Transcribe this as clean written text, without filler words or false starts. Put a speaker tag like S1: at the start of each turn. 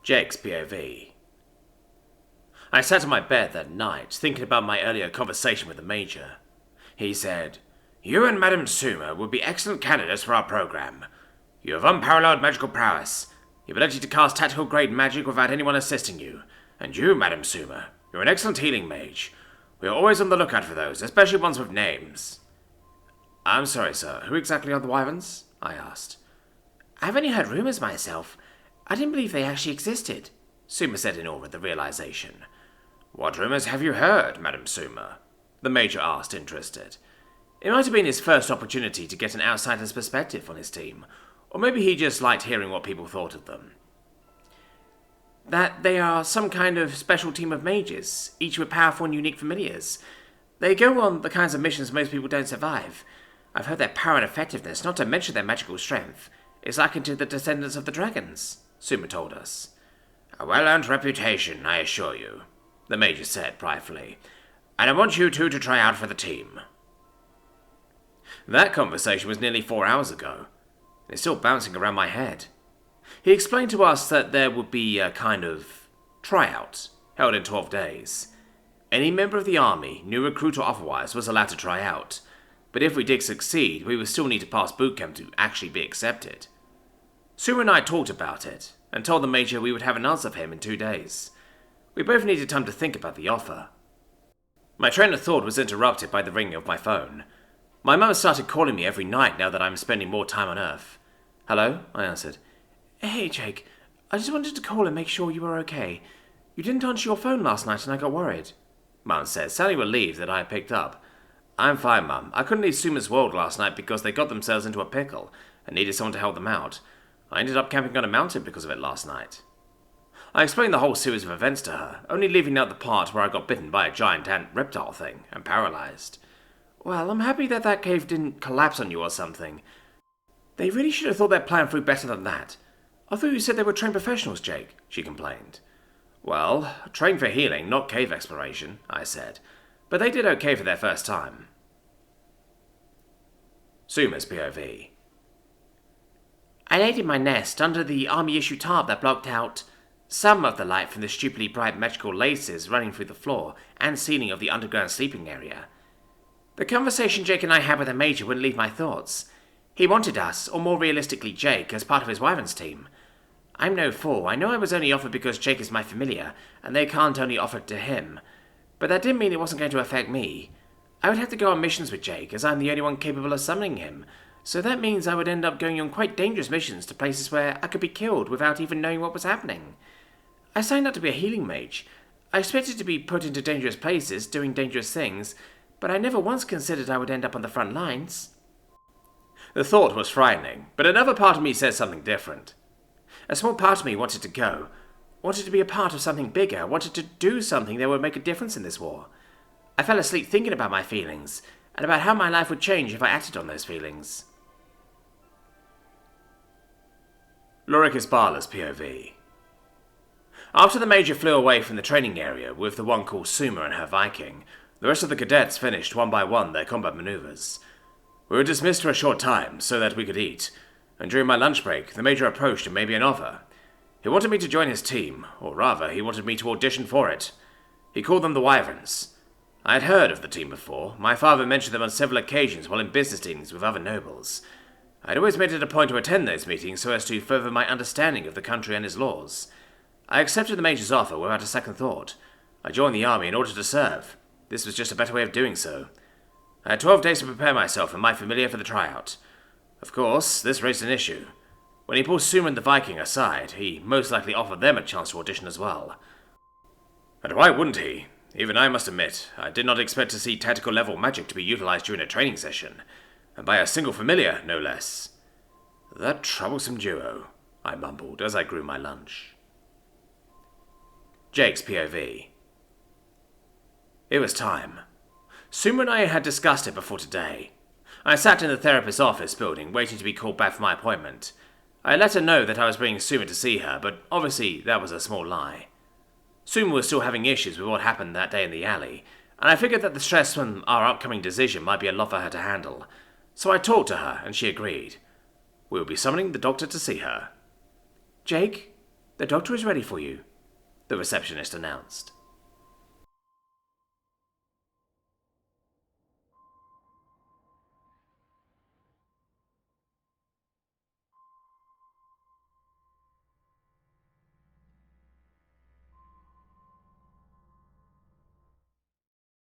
S1: Jacks POV. I sat on my bed that night, thinking about my earlier conversation with the Major. He said, "You and Madame Suma would be excellent candidates for our program. You have unparalleled magical prowess, the ability to cast tactical-grade magic without anyone assisting you. And you, Madame Suma, you're an excellent healing mage. We are always on the lookout for those, especially ones with names." "I'm sorry, sir. Who exactly are the Wyverns?" I asked.
S2: "I've only heard rumours myself. I didn't believe they actually existed,"
S1: Suma said in awe at the realization. "What rumours have you heard, Madame Suma?" the Major asked, interested. It might have been his first opportunity to get an outsider's perspective on his team, or maybe he just liked hearing what people thought of them.
S2: "That they are some kind of special team of mages, each with powerful and unique familiars. They go on the kinds of missions most people don't survive. I've heard their power and effectiveness, not to mention their magical strength, is likened to the descendants of the dragons," Suma told us.
S1: "A well-earned reputation, I assure you," the Major said pridefully. "And I want you two to try out for the team." That conversation was nearly 4 hours ago. It's still bouncing around my head. He explained to us that there would be a kind of tryout, held in 12 days. Any member of the army, new recruit or otherwise, was allowed to try out, but if we did succeed, we would still need to pass boot camp to actually be accepted. Suma and I talked about it, and told the Major we would have an answer for him in 2 days. We both needed time to think about the offer. My train of thought was interrupted by the ringing of my phone. My mum started calling me every night now that I'm spending more time on Earth. "Hello?" I answered.
S2: "Hey, Jake. I just wanted to call and make sure you were okay. You didn't answer your phone last night and I got worried,"
S1: Mum said, sounding relieved that I had picked up. "I'm fine, Mum. I couldn't leave Suma's world last night because they got themselves into a pickle and needed someone to help them out. I ended up camping on a mountain because of it last night." I explained the whole series of events to her, only leaving out the part where I got bitten by a giant ant reptile thing and paralyzed.
S2: "Well, I'm happy that cave didn't collapse on you or something. They really should have thought their plan through better than that. I thought you said they were trained professionals, Jake," she complained.
S1: "Well, trained for healing, not cave exploration," I said. "But they did okay for their first time." Sumas POV.
S2: "I laid in my nest under the army-issue tarp that blocked out some of the light from the stupidly bright magical laces running through the floor and ceiling of the underground sleeping area. The conversation Jake and I had with the Major wouldn't leave my thoughts. He wanted us, or more realistically Jake, as part of his Wyverns team. I'm no fool. I know I was only offered because Jake is my familiar, and they can't only offer it to him. But that didn't mean it wasn't going to affect me. I would have to go on missions with Jake, as I'm the only one capable of summoning him. So that means I would end up going on quite dangerous missions to places where I could be killed without even knowing what was happening. I signed up to be a healing mage. I expected to be put into dangerous places, doing dangerous things, but I never once considered I would end up on the front lines."
S1: The thought was frightening, but another part of me said something different.
S2: A small part of me wanted to go, wanted to be a part of something bigger, wanted to do something that would make a difference in this war. I fell asleep thinking about my feelings, and about how my life would change if I acted on those feelings.
S1: Lauricuspala POV. After the Major flew away from the training area with the one called Suma and her Viking, the rest of the cadets finished one by one their combat maneuvers. We were dismissed for a short time so that we could eat, and during my lunch break, the Major approached and made me an offer. He wanted me to join his team, or rather, he wanted me to audition for it. He called them the Wyverns. I had heard of the team before. My father mentioned them on several occasions while in business dealings with other nobles. I had always made it a point to attend those meetings so as to further my understanding of the country and its laws. I accepted the Major's offer without a second thought. I joined the army in order to serve. This was just a better way of doing so. I had 12 days to prepare myself and my familiar for the tryout. Of course, this raised an issue. When he pulled Suma and the Viking aside, he most likely offered them a chance to audition as well. And why wouldn't he? Even I must admit, I did not expect to see tactical level magic to be utilized during a training session, and by a single familiar, no less. That troublesome duo, I mumbled as I grew my lunch. Jacks POV. It was time. Suma and I had discussed it before today. I sat in the therapist's office building, waiting to be called back for my appointment. I let her know that I was bringing Suma to see her, but obviously that was a small lie. Suma was still having issues with what happened that day in the alley, and I figured that the stress from our upcoming decision might be a lot for her to handle. So I talked to her, and she agreed. We will be summoning the doctor to see her.
S2: Jake?
S1: The doctor is ready for you, the receptionist announced.